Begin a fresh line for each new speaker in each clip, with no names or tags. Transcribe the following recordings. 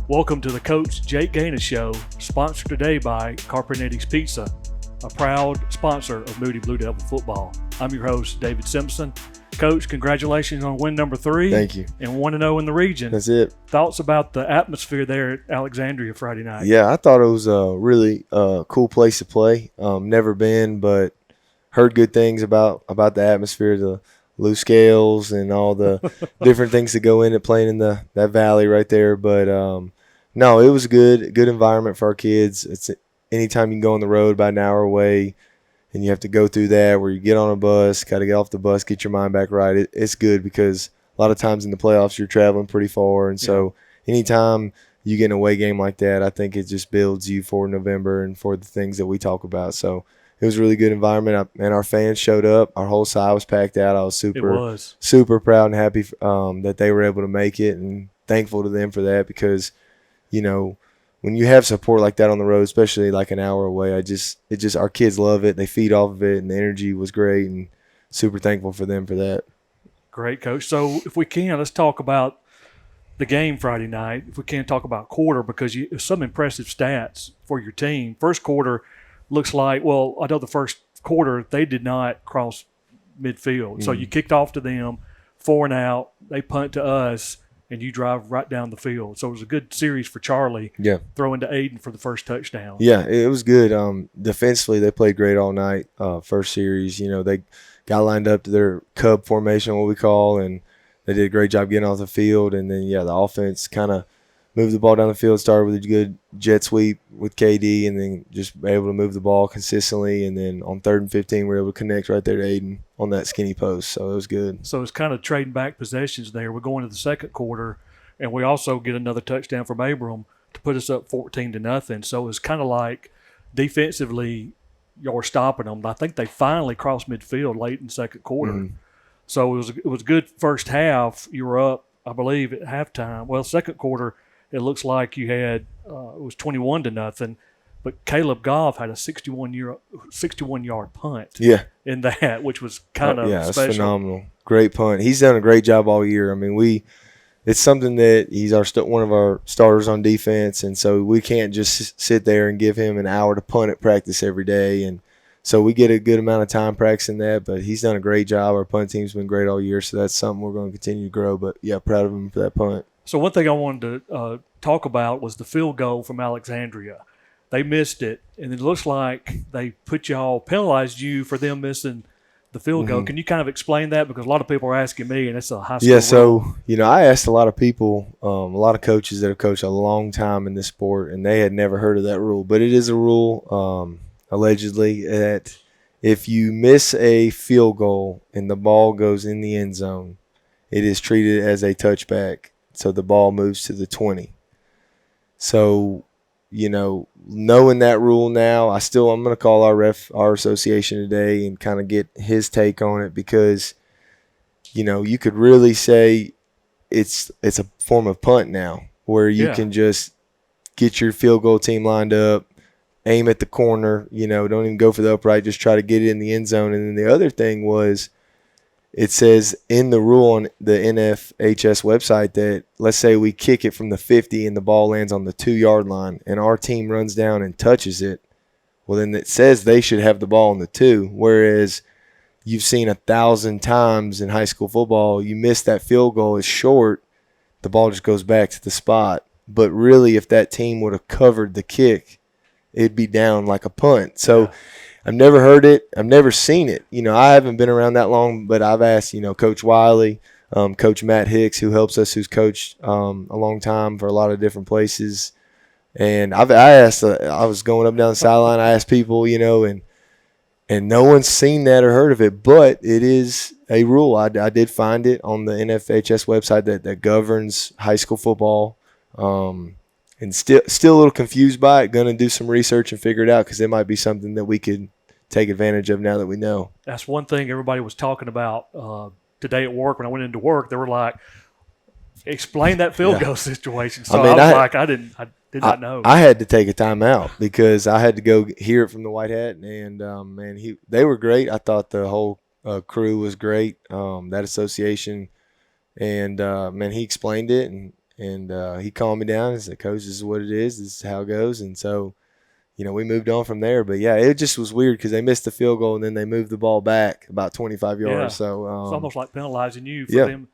Welcome to the Coach Jake Ganus Show, sponsored today by Carpenetti's Pizza, a proud sponsor of Moody Blue Devil football. I'm your host, David Simpson. Coach, congratulations on win number 3.
Thank you.
And 1-0 in the region.
That's it.
Thoughts about the atmosphere there at Alexandria Friday night?
Yeah, I thought it was a really cool place to play. Never been, but heard good things about the atmosphere, the loose scales and all the different things that go into playing in that valley right there. But no, it was a good environment for our kids. It's anytime you can go on the road about an hour away and you have to go through that where you get on a bus, got to get off the bus, get your mind back right. It's good because a lot of times in the playoffs you're traveling pretty far. And so anytime you get an away game like that, I think it just builds you for November and for the things that we talk about. So it was a really good environment, and our fans showed up. Our whole side was packed out. I was super proud and happy that they were able to make it, and thankful to them for that because, you know, when you have support like that on the road, especially like an hour away, our kids love it. They feed off of it, and the energy was great, and super thankful for them for that.
Great, Coach. So if we can, let's talk about the game Friday night. If we can talk about quarter, because some impressive stats for your team. First quarter looks like, well, I know the first quarter they did not cross midfield. So you kicked off to them, 4 and out. They punt to us, and you drive right down the field. So it was a good series for Charlie. Yeah, throwing to Aiden for the first touchdown.
Yeah, it was good. Defensively, they played great all night. First series, you know, they got lined up to their cub formation, what we call, and they did a great job getting off the field. And then, the offense kind of moved the ball down the field, started with a good jet sweep with KD, and then just able to move the ball consistently. And then on 3rd and 15, we were able to connect right there to Aiden on that skinny post. So it was good.
So it's kind of trading back possessions there. We're going to the second quarter, and we also get another touchdown from Abram to put us up 14-0. So it's kind of like defensively you're stopping them. I think they finally crossed midfield late in the second quarter. Mm-hmm. So it was a good first half. You were up, I believe, at halftime. Well, second quarter, it looks like you had it was 21-0, but Caleb Goff had a 61-yard punt. Yeah. In that, which was kind of special.
That's phenomenal. Great punt. He's done a great job all year. I mean, it's something that he's one of our starters on defense, and so we can't just sit there and give him an hour to punt at practice every day. And so we get a good amount of time practicing that, but he's done a great job. Our punt team's been great all year, so that's something we're going to continue to grow. But, yeah, proud of him for that punt.
So one thing I wanted to talk about was the field goal from Alexandria. They missed it, and it looks like they penalized you for them missing the field goal. Can you kind of explain that? Because a lot of people are asking me, and it's a high school rule.
So, I asked a lot of people, a lot of coaches that have coached a long time in this sport, and they had never heard of that rule. But it is a rule, allegedly, that if you miss a field goal and the ball goes in the end zone, it is treated as a touchback. So the ball moves to the 20. So, knowing that rule now, I'm going to call our association today and kind of get his take on it because, you could really say it's a form of punt now where you can just get your field goal team lined up, aim at the corner, don't even go for the upright, just try to get it in the end zone. And then the other thing was, it says in the rule on the NFHS website that let's say we kick it from the 50 and the ball lands on the 2-yard line and our team runs down and touches it, well, then it says they should have the ball on the 2, whereas you've seen 1,000 times in high school football, you miss that field goal, it's short, the ball just goes back to the spot. But really, if that team would have covered the kick, it'd be down like a punt. So I've never heard it. I've never seen it. I haven't been around that long, but I've asked, Coach Wiley, Coach Matt Hicks, who helps us, who's coached a long time for a lot of different places. And I asked, I was going up down the sideline, I asked people, and no one's seen that or heard of it, but it is a rule. I did find it on the NFHS website that governs high school football. And still a little confused by it. Going to do some research and figure it out because it might be something that we could take advantage of now that we know.
That's one thing everybody was talking about today at work. When I went into work, they were like, explain that field goal situation. So I did not know.
I had to take a timeout because I had to go hear it from the White Hat, and they were great. I thought the whole crew was great, that association, and he explained it, And he calmed me down and said, "Coach, this is what it is. This is how it goes." And so, we moved on from there. But, yeah, it just was weird because they missed the field goal and then they moved the ball back about 25 yards.
Yeah.
So
It's almost like penalizing you for
yeah,
them.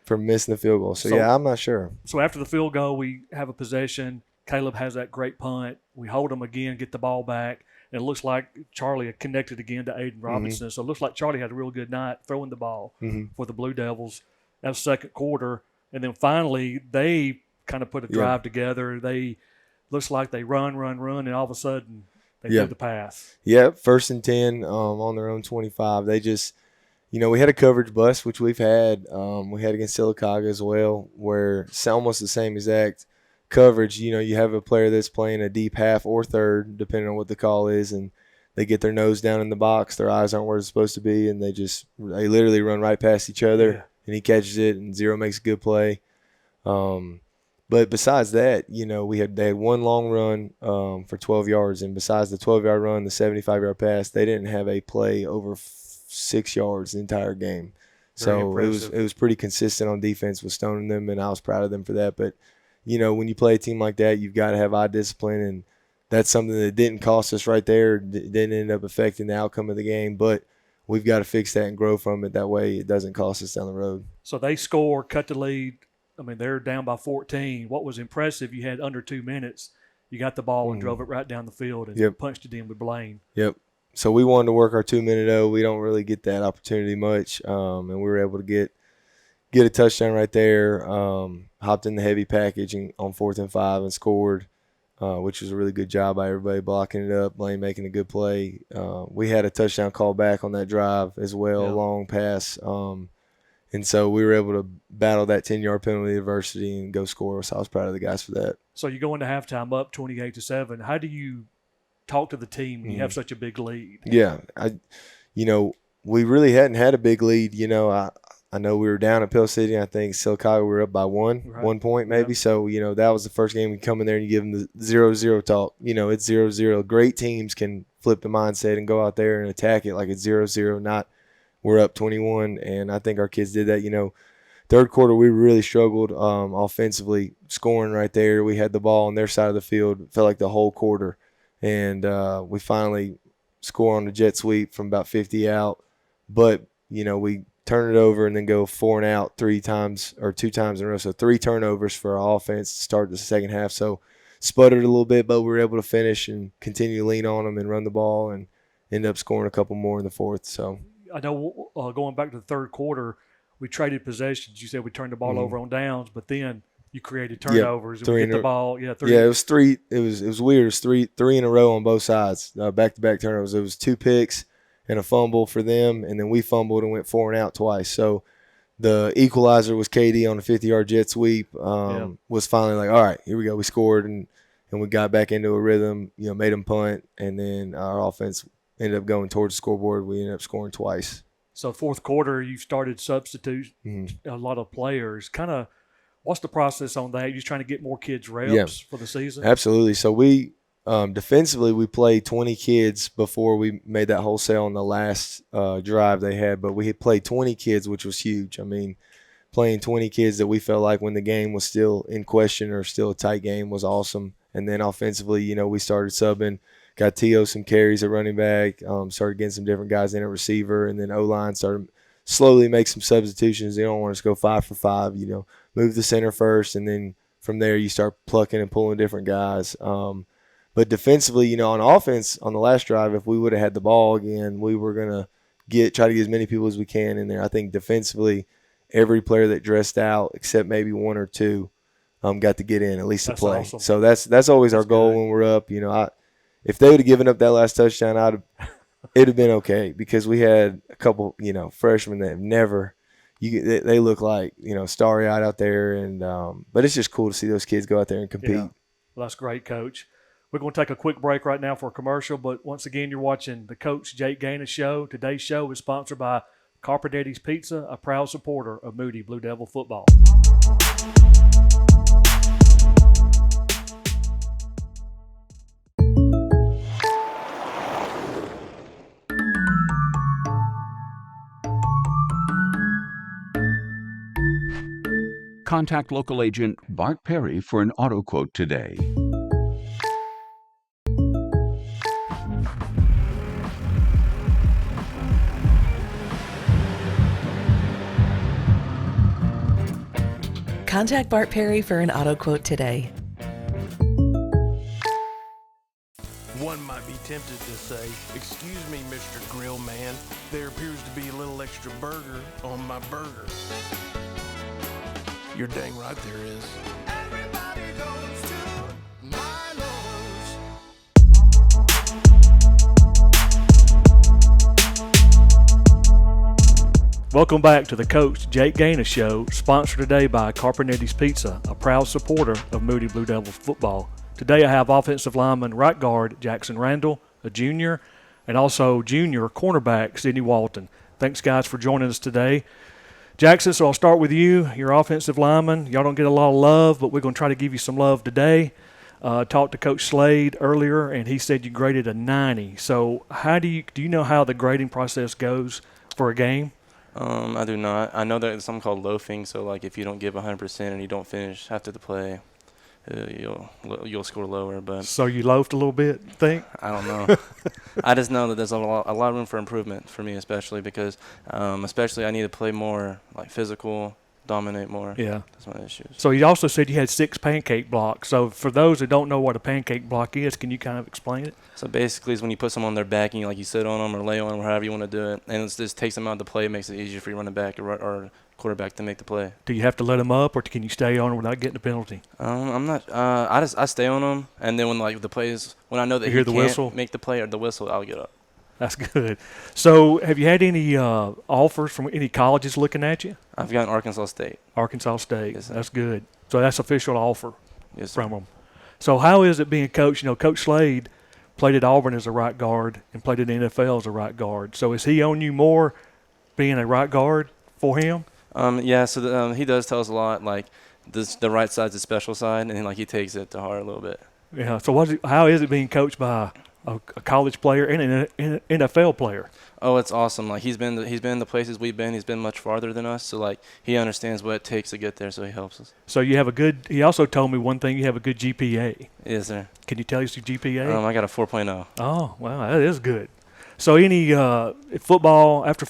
for missing the field goal. So, yeah, I'm not sure.
So after the field goal, we have a possession. Caleb has that great punt. We hold him again, get the ball back. And it looks like Charlie connected again to Aiden Robinson. So it looks like Charlie had a real good night throwing the ball for the Blue Devils. That was second quarter. And then finally, they kind of put a drive together. They looks like they run, and all of a sudden they do the pass.
Yeah, 1st and 10 on their own 25. They just – we had a coverage bust, which we've had. We had against Sylacauga as well, where it's almost the same exact coverage. You have a player that's playing a deep half or third, depending on what the call is, and they get their nose down in the box. Their eyes aren't where it's supposed to be, and they literally run right past each other, and he catches it, and Zero makes a good play. But besides that, they had one long run for 12 yards, and besides the 12-yard run, the 75-yard pass, they didn't have a play over 6 yards the entire game. So it was pretty consistent on defense with stoning them, and I was proud of them for that. But, when you play a team like that, you've got to have eye discipline, and that's something that didn't cost us right there. Didn't end up affecting the outcome of the game, but we've got to fix that and grow from it. That way it doesn't cost us down the road.
So they score, cut the lead. I mean, they're down by 14. What was impressive, you had under 2 minutes. You got the ball and drove it right down the field and punched it in with Blaine.
Yep. So we wanted to work our 2-minute-0. We don't really get that opportunity much, and we were able to get a touchdown right there. Hopped in the heavy package on 4th and 5 and scored, which was a really good job by everybody blocking it up. Blaine making a good play. We had a touchdown call back on that drive as well, a long pass. And so we were able to battle that 10-yard penalty adversity and go score. So I was proud of the guys for that.
So you go into halftime up 28-7. How do you talk to the team when you have such a big lead?
Yeah, we really hadn't had a big lead. I know we were down at Pell City. I think Sylacauga we were up by 1 point maybe. Yeah. So, that was the first game we come in there and you give them the 0-0 talk. It's 0-0. Great teams can flip the mindset and go out there and attack it like it's 0-0, not we're up 21. And I think our kids did that. Third quarter we really struggled offensively, scoring right there. We had the ball on their side of the field. It felt like the whole quarter. And we finally score on the jet sweep from about 50 out. But, we turn it over and then go 4 and out 2 times in a row. So 3 turnovers for our offense to start the second half. So sputtered a little bit, but we were able to finish and continue to lean on them and run the ball and end up scoring a couple more in the fourth. So
I know going back to the third quarter, we traded possessions. You said we turned the ball over on downs, but then you created turnovers and we get the ball. Yeah, 3.
Yeah, it was 3. It was weird. It was three in a row on both sides, back-to-back turnovers. It was 2 picks and a fumble for them, and then we fumbled and went 4 and out twice. So the equalizer was KD on a 50-yard jet sweep. Was finally like, all right, here we go. We scored and we got back into a rhythm. Made them punt, and then our offense ended up going towards the scoreboard. We ended up scoring twice.
So fourth quarter, you started substitute a lot of players. Kind of, what's the process on that? You're just trying to get more kids reps for the season?
Absolutely. So we defensively, we played 20 kids before we made that wholesale on the last drive they had, but we had played 20 kids, which was huge. I mean, playing 20 kids that we felt like when the game was still in question or still a tight game was awesome. And then offensively, we started subbing, got T.O. some carries at running back, started getting some different guys in at receiver, and then O-line started slowly make some substitutions. They don't want us to go 5 for 5, move the center first, and then from there you start plucking and pulling different guys. But defensively, on offense, on the last drive, if we would have had the ball again, we were going to try to get as many people as we can in there. I think defensively, every player that dressed out, except maybe 1 or 2, got to get in, at least to play. Awesome. So that's always our goal when we're up. If they would have given up that last touchdown, it'd have been okay because we had a couple, freshmen that have never – they look like, starry-eyed out there. And but it's just cool to see those kids go out there and compete.
Yeah. Well, that's great, Coach. We're going to take a quick break right now for a commercial, but once again, you're watching the Coach Jake Ganus Show. Today's show is sponsored by Carper Daddy's Pizza, a proud supporter of Moody Blue Devil football.
Contact local agent Bart Perry for an auto quote today.
Contact Bart Perry for an auto quote today.
One might be tempted to say, "Excuse me, Mr. Grill Man, there appears to be a little extra burger on my burger." You're dang right there is. Everybody goes to Milo's.
Welcome back to the Coach Jake Ganus Show, sponsored today by Carpenetti's Pizza, a proud supporter of Moody Blue Devils football. Today I have offensive lineman right guard Jackson Randall, a junior, and also junior cornerback Sidney Walton. Thanks, guys, for joining us today. Jackson, so I'll start with you. You're offensive lineman. Y'all don't get a lot of love, but we're going to try to give you some love today. Talked to Coach Slade earlier, and he said you graded a 90. So how do you know how the grading process goes for a game?
I do not. I know that it's something called loafing. So, like, if you don't give 100% and you don't finish after the play, you'll score lower. But
So you loafed a little bit, think?
I don't know. I just know that there's a lot of room for improvement for me, especially because, I need to play more like physical, dominate more.
Yeah.
That's my issues.
So you also said you had 6 pancake blocks. So for those that don't know what a pancake block is, can you kind of explain it?
So basically, it's when you put someone on their back and you sit on them or lay on them, or however you want to do it, and it just takes them out of the play, makes it easier for your running back or quarterback to make the play.
Do you have to let them up, or can you stay on them without getting a penalty?
I'm not. I stay on them, and then when the plays, when I know that
You hear the
can't
whistle?
make the play or the whistle, I'll get up.
That's good. So have you had any offers from any colleges looking at you?
I've gotten Arkansas State.
Arkansas State.
Yes, sir.
That's good. So that's official offer
Yes, sir.
from them. So how is it being coached? You know, Coach Slade played at Auburn as a right guard and played in the NFL as a right guard. So is he on you more being a right guard for him?
Yeah. So he does tell us a lot. Like the right side's the special side, and he takes it to heart a little bit.
Yeah. So how is it being coached by a college player and an NFL player?
Oh, it's awesome. Like he's been the places we've been. He's been much farther than us. So he understands what it takes to get there. So he helps us.
So you have a good. He also told me one thing. You have a good GPA.
Yes, sir.
Can you tell us your GPA?
I got a 4.0.
Oh, wow, that is good. So any football, after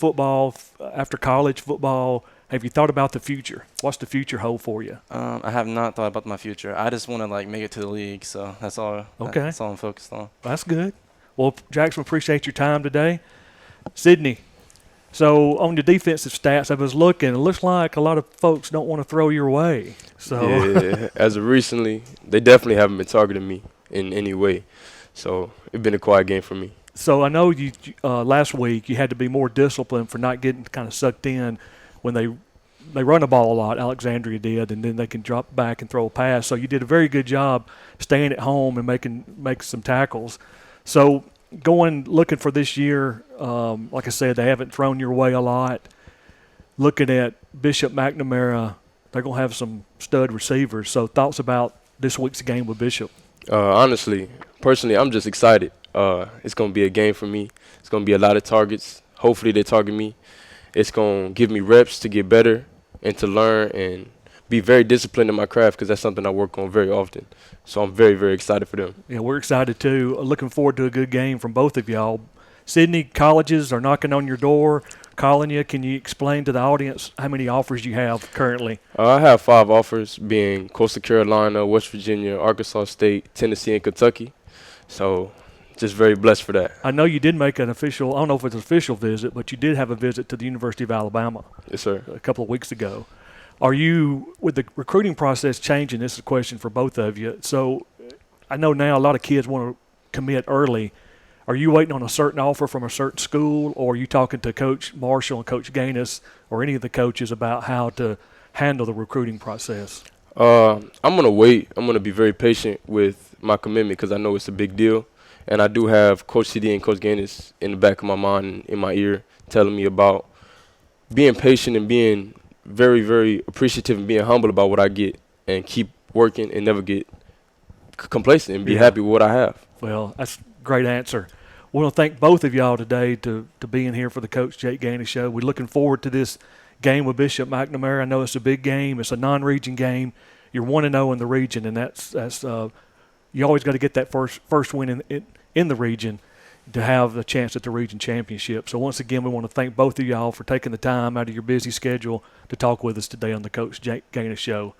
college football, have you thought about the future? What's the future hold for you?
I have not thought about my future. I just want to make it to the league. So that's all.
Okay.
That's all I'm focused on.
That's good. Well, Jackson, appreciate your time today. Sydney, so on your defensive stats, I was looking. It looks like a lot of folks don't want to throw your way. So
Yeah, as of recently, they definitely haven't been targeting me in any way. So it's been a quiet game for me.
So I know you last week you had to be more disciplined for not getting kind of sucked in when they run the ball a lot. Alexandria did, and then they can drop back and throw a pass. So you did a very good job staying at home and making some tackles. So looking for this year, like I said, they haven't thrown your way a lot. Looking at Bishop McNamara, they're going to have some stud receivers. So thoughts about this week's game with Bishop?
Honestly, personally, I'm just excited. It's going to be a game for me. It's going to be a lot of targets. Hopefully they target me. It's going to give me reps to get better and to learn and be very disciplined in my craft because that's something I work on very often. So I'm very, very excited for them.
Yeah, we're excited too. Looking forward to a good game from both of y'all. Sydney, colleges are knocking on your door, calling you. Can you explain to the audience how many offers you have currently?
I have 5 offers, being Coastal Carolina, West Virginia, Arkansas State, Tennessee, and Kentucky. So just very blessed for that.
I know you did make an official, I don't know if it's an official visit, but you did have a visit to the University of Alabama
Yes, sir.
a couple of weeks ago. Are you, with the recruiting process changing, this is a question for both of you. So I know now a lot of kids want to commit early. Are you waiting on a certain offer from a certain school, or are you talking to Coach Marshall and Coach Ganus or any of the coaches about how to handle the recruiting process?
I'm going to wait. I'm going to be very patient with my commitment because I know it's a big deal. And I do have Coach CD and Coach Ganus in the back of my mind and in my ear telling me about being patient and being very, very appreciative and being humble about what I get and keep working and never get complacent and be happy with what I have.
Well, that's a great answer. We want to thank both of y'all today to being here for the Coach Jake Ganus Show. We're looking forward to this game with Bishop McNamara. I know it's a big game. It's a non-region game. You're 1-0 in the region, and that's you always got to get that first win in the region to have a chance at the region championship. So once again, we want to thank both of y'all for taking the time out of your busy schedule to talk with us today on the Coach Jake Ganus Show.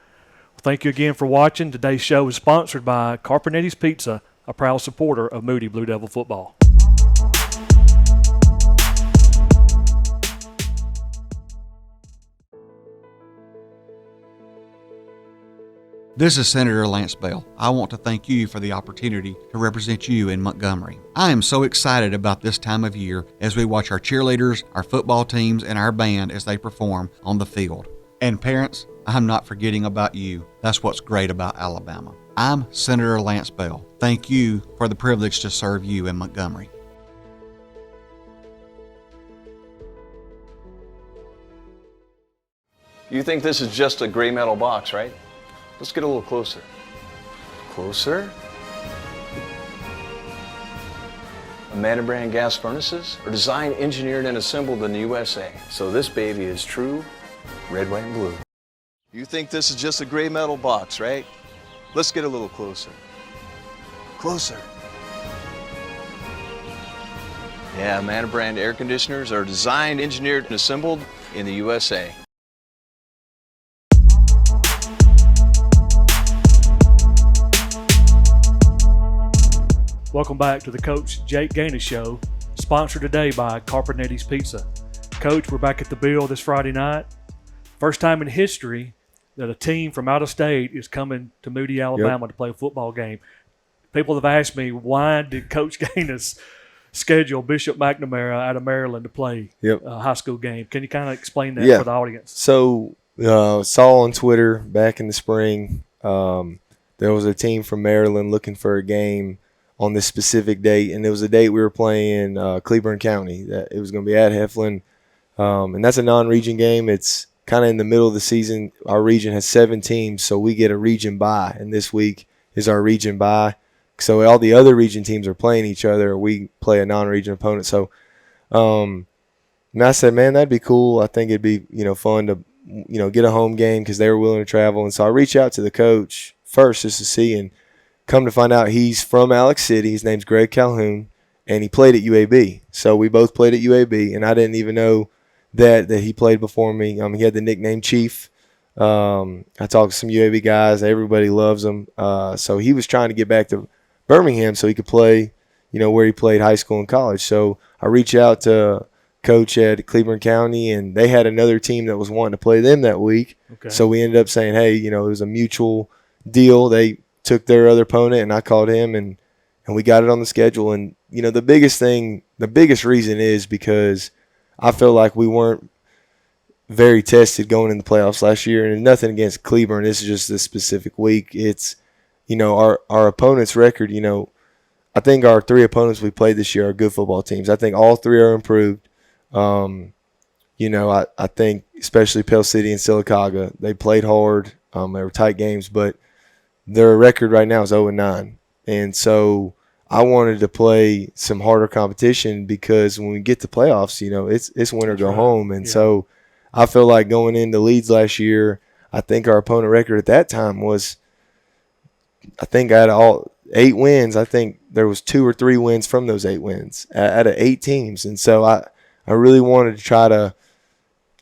Well, thank you again for watching. Today's show is sponsored by Carpinetti's Pizza, a proud supporter of Moody Blue Devil football.
This is Senator Lance Bell. I want to thank you for the opportunity to represent you in Montgomery. I am so excited about this time of year as we watch our cheerleaders, our football teams, and our band as they perform on the field. And parents, I'm not forgetting about you. That's what's great about Alabama. I'm Senator Lance Bell. Thank you for the privilege to serve you in Montgomery.
You think this is just a gray metal box, right? Let's get a little closer. Closer? Amanda brand gas furnaces are designed, engineered, and assembled in the USA. So this baby is true red, white, and blue. You think this is just a gray metal box, right? Let's get a little closer. Closer. Yeah, Amanda brand air conditioners are designed, engineered, and assembled in the USA.
Welcome back to the Coach Jake Ganus Show, sponsored today by Carpinetti's Pizza. Coach, we're back at the Bill this Friday night. First time in history that a team from out of state is coming to Moody, Alabama to play a football game. People have asked me, why did Coach Ganus schedule Bishop McNamara out of Maryland to play a high school game? Can you kind of explain that for the audience?
So saw on Twitter back in the spring, there was a team from Maryland looking for a game on this specific date, and it was a date we were playing Cleburne County. It was going to be at Heflin, and that's a non-region game. It's kind of in the middle of the season. Our region has 7 teams, so we get a region bye, and this week is our region bye. So all the other region teams are playing each other. We play a non-region opponent. So and I said, man, that'd be cool. I think it'd be fun to get a home game because they were willing to travel. And so I reached out to the coach first just to see, and come to find out he's from Alex City. His name's Greg Calhoun, and he played at UAB. So we both played at UAB, and I didn't even know that he played before me. He had the nickname Chief. I talked to some UAB guys. Everybody loves him. So he was trying to get back to Birmingham so he could play, where he played high school and college. So I reached out to Coach at Cleburne County, and they had another team that was wanting to play them that week. Okay. So we ended up saying, hey, it was a mutual deal. They took their other opponent, and I called him, and we got it on the schedule. And the biggest reason is because I feel like we weren't very tested going in the playoffs last year, and nothing against Cleburne. This is just this specific week. It's our opponent's record. I think our 3 opponents we played this year are good football teams. I think all 3 are improved. I think especially Pell City and Sylacauga, they played hard. They were tight games, but their record right now is 0-9. And so I wanted to play some harder competition because when we get to playoffs, it's win or go home. And so I feel like going into Leeds last year, I think our opponent record at that time was, I think out of all 8 wins, I think there was 2 or 3 wins from those 8 wins out of 8 teams. And so I really wanted to try to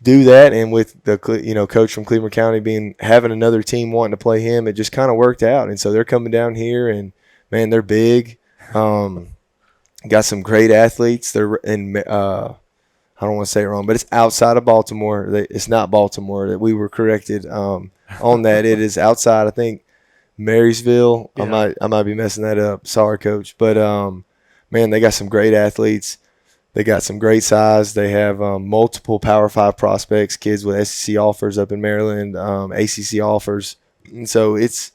do that, and with the coach from Cleburne County having another team wanting to play him, it just kind of worked out. And so they're coming down here, and man, they're big. Got some great athletes. They're in I don't want to say it wrong, but it's outside of Baltimore. It's not Baltimore. That we were corrected on that. It is outside. I think Marysville. Yeah. I might be messing that up. Sorry, coach. But man, they got some great athletes. They got some great size. They have multiple Power 5 prospects, kids with SEC offers up in Maryland, ACC offers. And so it's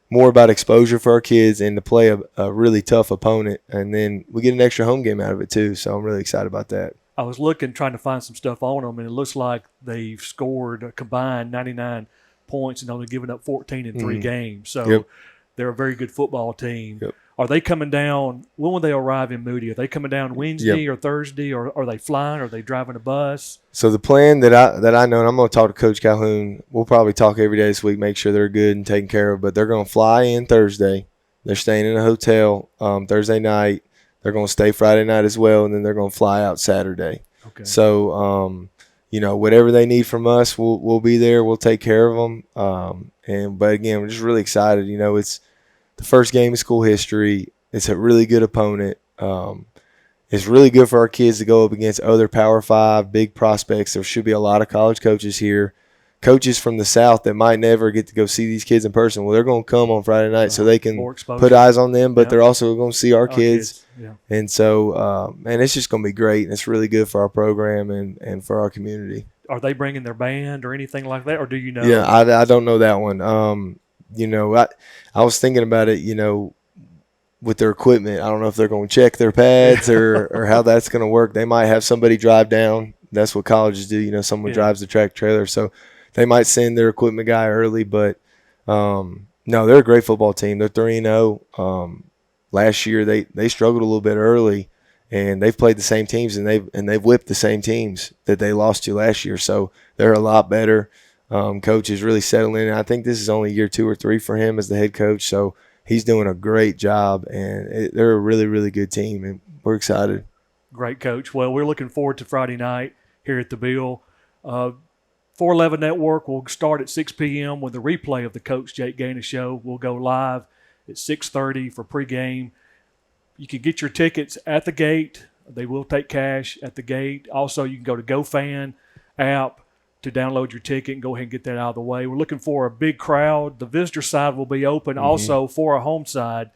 more about exposure for our kids and to play a really tough opponent. And then we get an extra home game out of it too. So I'm really excited about that.
I was trying to find some stuff on them, and it looks like they've scored a combined 99 points and only given up 14 in 3 games. So they're a very good football team. Yep. Are they coming down? When will they arrive in Moody? Are they coming down Wednesday or Thursday, or are they flying? Or are they driving a bus?
So the plan that I know, and I'm going to talk to Coach Calhoun. We'll probably talk every day this week, make sure they're good and taken care of. But they're going to fly in Thursday. They're staying in a hotel Thursday night. They're going to stay Friday night as well, and then they're going to fly out Saturday.
Okay.
So whatever they need from us, we'll be there. We'll take care of them. But again, we're just really excited. It's the first game of school history. It's a really good opponent. It's really good for our kids to go up against other Power 5 big prospects. There should be a lot of college coaches here, coaches from the South that might never get to go see these kids in person. Well, they're going to come on Friday night so they can put eyes on them, but they're also going to see our kids.
Yeah.
And so, it's just going to be great, and it's really good for our program and for our community.
Are they bringing their band or anything like that, or do you know?
Yeah, I don't know that one. I was thinking about it, with their equipment. I don't know if they're going to check their pads or how that's going to work. They might have somebody drive down. That's what colleges do. Someone drives the track trailer. So they might send their equipment guy early. But, no, they're a great football team. They're 3-0. Last year they struggled a little bit early, and they've played the same teams, and they've whipped the same teams that they lost to last year. So they're a lot better. Coach is really settling in. I think this is only year 2 or 3 for him as the head coach. So he's doing a great job, and they're a really, really good team, and we're excited.
Great coach. Well, we're looking forward to Friday night here at the Bill. 411 Network will start at 6 p.m. with a replay of the Coach Jake Ganus show. We'll go live at 6:30 for pregame. You can get your tickets at the gate. They will take cash at the gate. Also, you can go to GoFan app to download your ticket and go ahead and get that out of the way. We're looking for a big crowd. The visitor side will be open also for a home side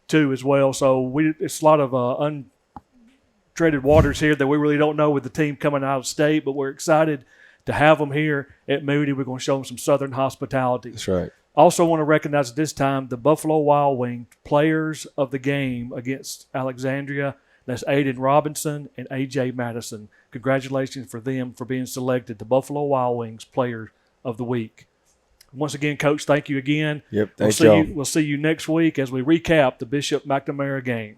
too as well. So it's a lot of untreaded waters here that we really don't know with the team coming out of state, but we're excited to have them here at Moody. We're going to show them some Southern hospitality.
That's right.
Also want to recognize at this time the Buffalo Wild Wings players of the game against Alexandria. That's Aiden Robinson and A.J. Madison. Congratulations for them for being selected the Buffalo Wild Wings Player of the Week. Once again, Coach, thank you again.
Yep, thanks, y'all.
We'll see you next week as we recap the Bishop McNamara game.